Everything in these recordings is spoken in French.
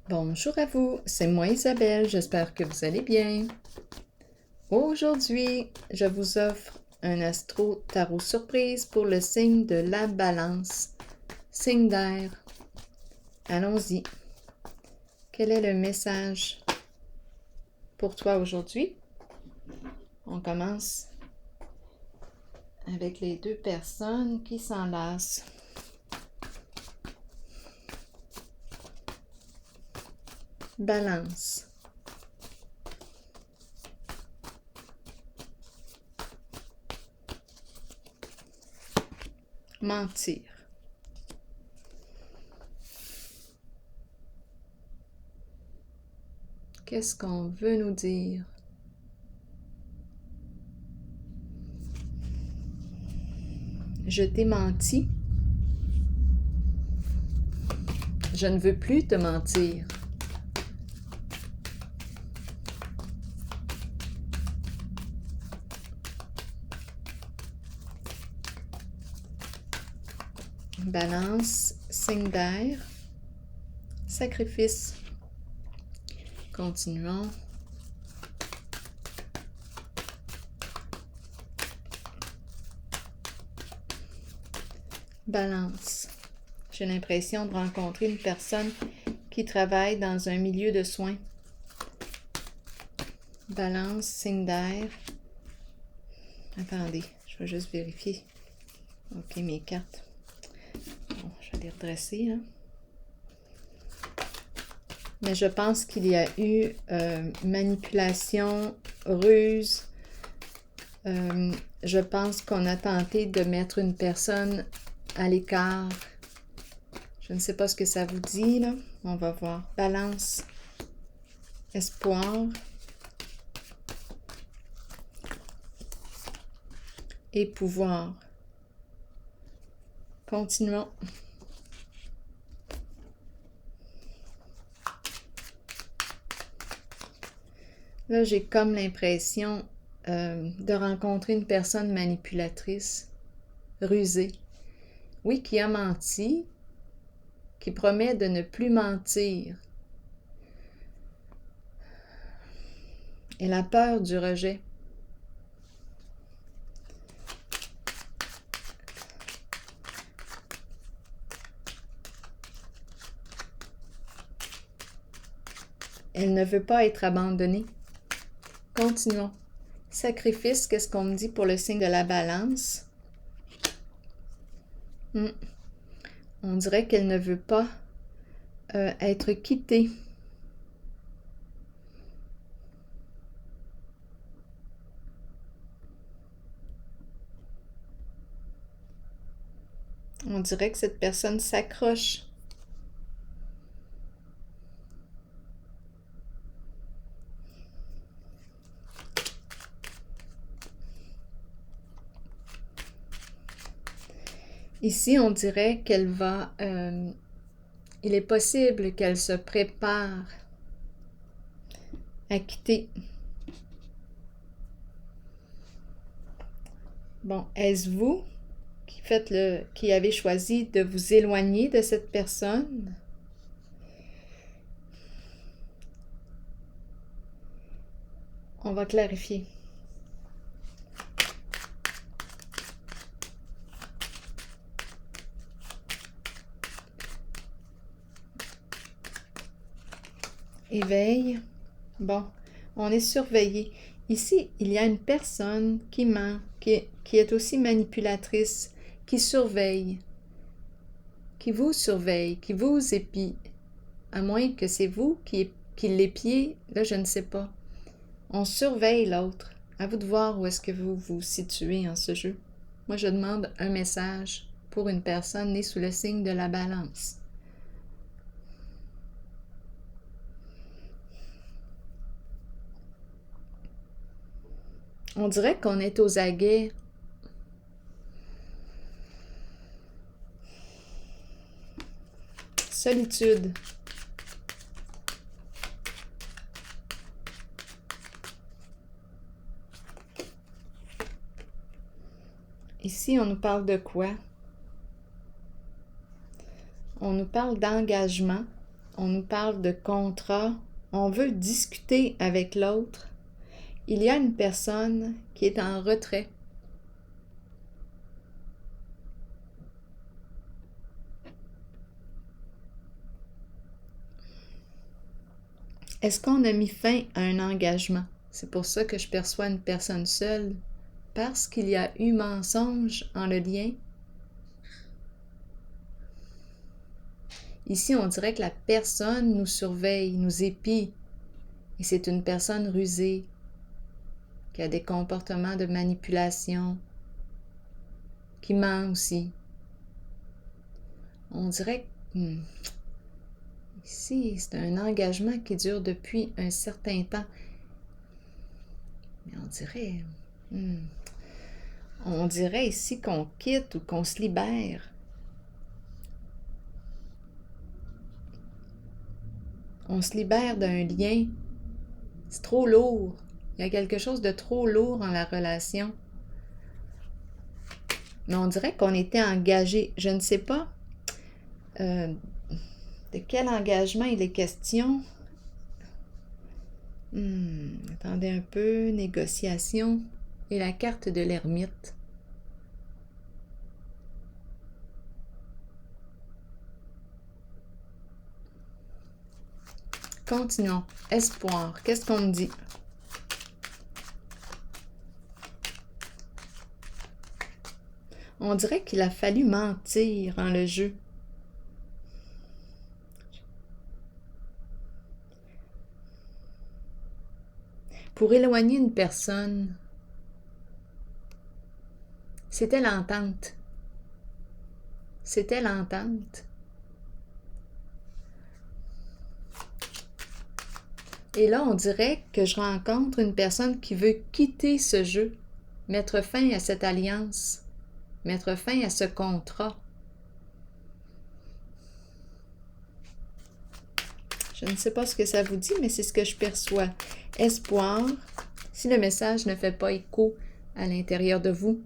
Bonjour à vous, c'est moi Isabelle, j'espère que vous allez bien. Aujourd'hui, je vous offre un astro tarot surprise pour le signe de la balance, signe d'air. Allons-y. Quel est le message pour toi aujourd'hui? On commence avec les deux personnes qui s'enlacent. Balance. Mentir. Qu'est-ce qu'on veut nous dire? Je t'ai menti. Je ne veux plus te mentir. Balance, signe d'air, sacrifice. Continuons. Balance. J'ai l'impression de rencontrer une personne qui travaille dans un milieu de soins. Balance, signe d'air. Attendez, je vais juste vérifier. Ok, mes cartes. Bon, je vais les redresser, là. Mais je pense qu'il y a eu manipulation, ruse. Je pense qu'on a tenté de mettre une personne à l'écart. Je ne sais pas ce que ça vous dit, là. On va voir. Balance, espoir et pouvoir. Continuons. Là, j'ai comme l'impression de rencontrer une personne manipulatrice, rusée. Oui, qui a menti, qui promet de ne plus mentir. Elle a peur du rejet. Elle ne veut pas être abandonnée. Continuons. Sacrifice, qu'est-ce qu'on me dit pour le signe de la balance? On dirait qu'elle ne veut pas être quittée. On dirait que cette personne s'accroche. Ici, on dirait qu'elle va... il est possible qu'elle se prépare à quitter. Bon, est-ce vous qui avez choisi de vous éloigner de cette personne? On va clarifier. Éveil. Bon, on est surveillé. Ici, il y a une personne qui ment, qui est aussi manipulatrice, qui surveille, qui vous épie. À moins que c'est vous qui l'épiez, là, je ne sais pas. On surveille l'autre. À vous de voir où est-ce que vous vous situez en ce jeu. Moi, je demande un message pour une personne née sous le signe de la balance. On dirait qu'on est aux aguets. Solitude. Ici, on nous parle de quoi? On nous parle d'engagement. on nous parle de contrat, on veut discuter avec l'autre, il y a une personne qui est en retrait. Est-ce qu'on a mis fin à un engagement? C'est pour ça que je perçois une personne seule, parce qu'il y a eu mensonge en le lien. Ici, on dirait que la personne nous surveille, nous épie, et c'est une personne rusée, qui a des comportements de manipulation, qui ment aussi. On dirait que ici, c'est un engagement qui dure depuis un certain temps. Mais on dirait ici qu'on quitte ou qu'on se libère. On se libère d'un lien. C'est trop lourd. Il y a quelque chose de trop lourd dans la relation. Mais on dirait qu'on était engagé. Je ne sais pas de quel engagement il est question. Attendez un peu. Négociation. Et la carte de l'ermite. Continuons. Espoir. Qu'est-ce qu'on me dit? On dirait qu'il a fallu mentir dans le jeu. Pour éloigner une personne, c'était l'entente. C'était l'entente. Et là, on dirait que je rencontre une personne qui veut quitter ce jeu, mettre fin à cette alliance, mettre fin à ce contrat. Je ne sais pas ce que ça vous dit, mais c'est ce que je perçois. Espoir. Si le message ne fait pas écho à l'intérieur de vous,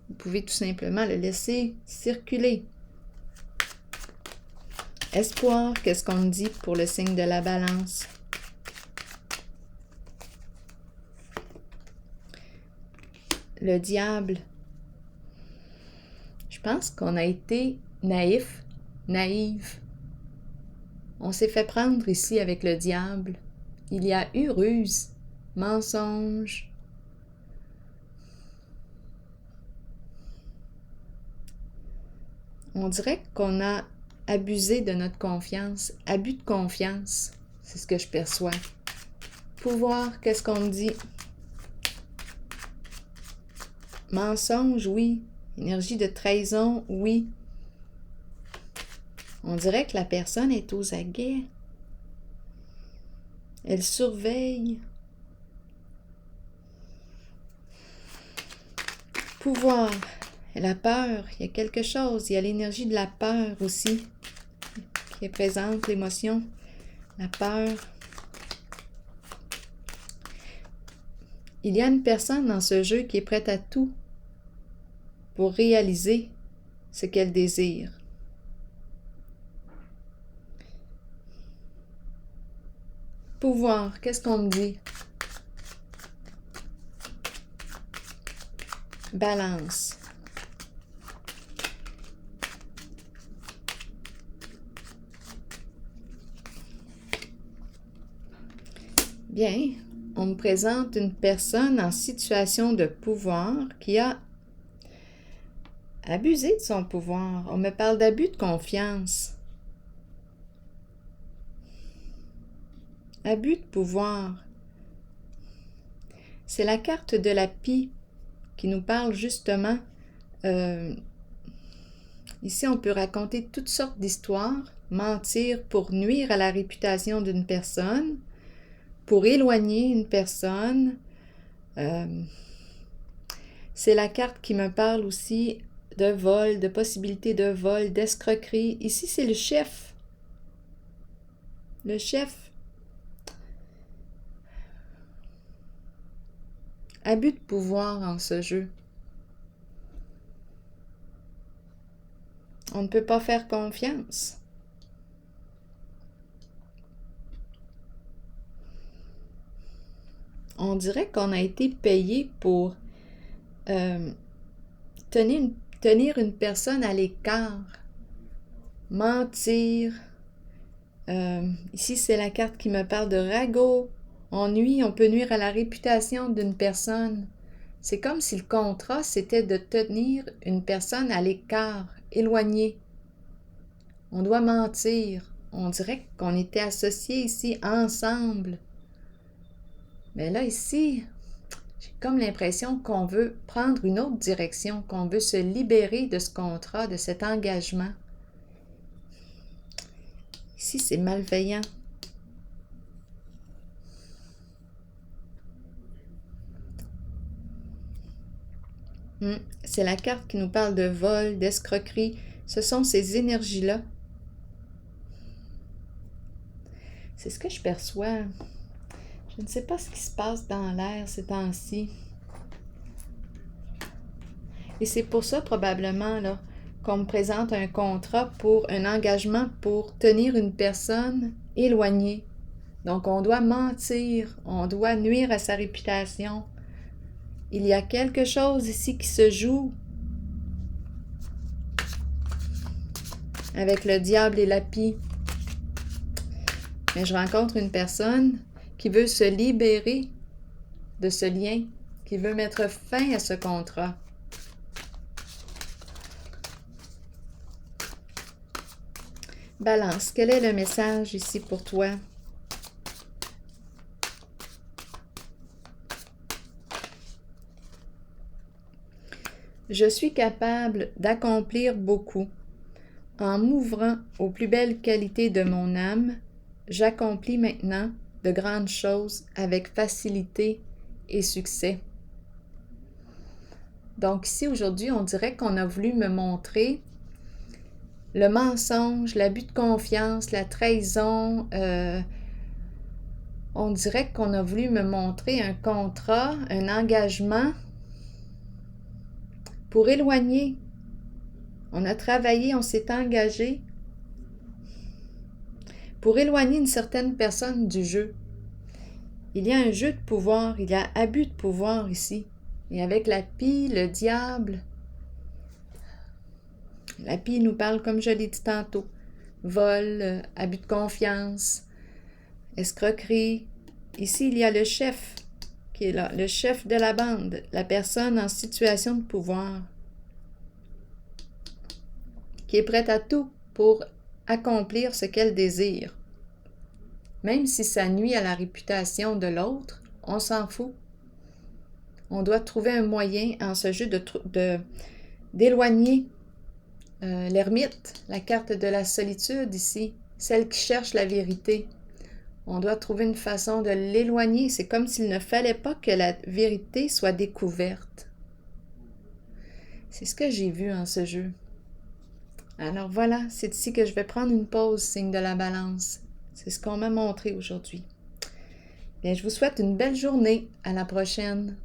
vous pouvez tout simplement le laisser circuler. Espoir, qu'est-ce qu'on dit pour le signe de la balance? Le diable. Je pense qu'on a été naïf. On s'est fait prendre ici avec le diable. Il y a eu ruse, mensonge. On dirait qu'on a abusé de notre confiance. Abus de confiance, c'est ce que je perçois. Pouvoir, qu'est-ce qu'on me dit? Mensonge, oui. Énergie de trahison, oui. On dirait que la personne est aux aguets. Elle surveille. Pouvoir. Elle a peur. Il y a quelque chose. Il y a l'énergie de la peur aussi qui est présente, l'émotion, la peur. Il y a une personne dans ce jeu qui est prête à tout pour réaliser ce qu'elle désire. Pouvoir, qu'est-ce qu'on me dit? Balance. Bien, on me présente une personne en situation de pouvoir qui a abusé de son pouvoir. On me parle d'abus de confiance. Abus de pouvoir. C'est la carte de la pie qui nous parle justement. Ici, on peut raconter toutes sortes d'histoires, mentir pour nuire à la réputation d'une personne, pour éloigner une personne. C'est la carte qui me parle aussi de vol, de possibilité de vol, d'escroquerie. Ici, c'est le chef. Le chef. Abus de pouvoir en ce jeu. On ne peut pas faire confiance. on dirait qu'on a été payé pour tenir une personne à l'écart, mentir. Ici, c'est la carte qui me parle de ragot. On peut nuire à la réputation d'une personne. C'est comme si le contrat, c'était de tenir une personne à l'écart, éloignée. On doit mentir. On dirait qu'on était associés ici, ensemble. Mais là, ici, j'ai comme l'impression qu'on veut prendre une autre direction, qu'on veut se libérer de ce contrat, de cet engagement. Ici, c'est malveillant. C'est la carte qui nous parle de vol, d'escroquerie. Ce sont ces énergies-là. C'est ce que je perçois. Je ne sais pas ce qui se passe dans l'air ces temps-ci. Et c'est pour ça, probablement, là, qu'on me présente un contrat pour un engagement pour tenir une personne éloignée. Donc, on doit mentir, on doit nuire à sa réputation. Il y a quelque chose ici qui se joue avec le diable et la pie. Mais je rencontre une personne qui veut se libérer de ce lien, qui veut mettre fin à ce contrat. Balance, quel est le message ici pour toi? Je suis capable d'accomplir beaucoup. En m'ouvrant aux plus belles qualités de mon âme, j'accomplis maintenant de grandes choses avec facilité et succès. Donc ici, aujourd'hui, on dirait qu'on a voulu me montrer le mensonge, l'abus de confiance, la trahison. On dirait qu'on a voulu me montrer un contrat, un engagement pour éloigner. On a travaillé, on s'est engagé pour éloigner une certaine personne du jeu. Il y a un jeu de pouvoir, il y a abus de pouvoir ici. Et avec la pie, le diable, la pie nous parle, comme je l'ai dit tantôt, vol, abus de confiance, escroquerie. Ici, il y a le chef qui est là, le chef de la bande, la personne en situation de pouvoir, qui est prête à tout pour accomplir ce qu'elle désire. Même si ça nuit à la réputation de l'autre, on s'en fout. On doit trouver un moyen en ce jeu d'éloigner l'ermite, la carte de la solitude ici, celle qui cherche la vérité. On doit trouver une façon de l'éloigner. C'est comme s'il ne fallait pas que la vérité soit découverte. C'est ce que j'ai vu en ce jeu. Alors voilà, c'est ici que je vais prendre une pause, signe de la balance. C'est ce qu'on m'a montré aujourd'hui. Bien, je vous souhaite une belle journée. À la prochaine.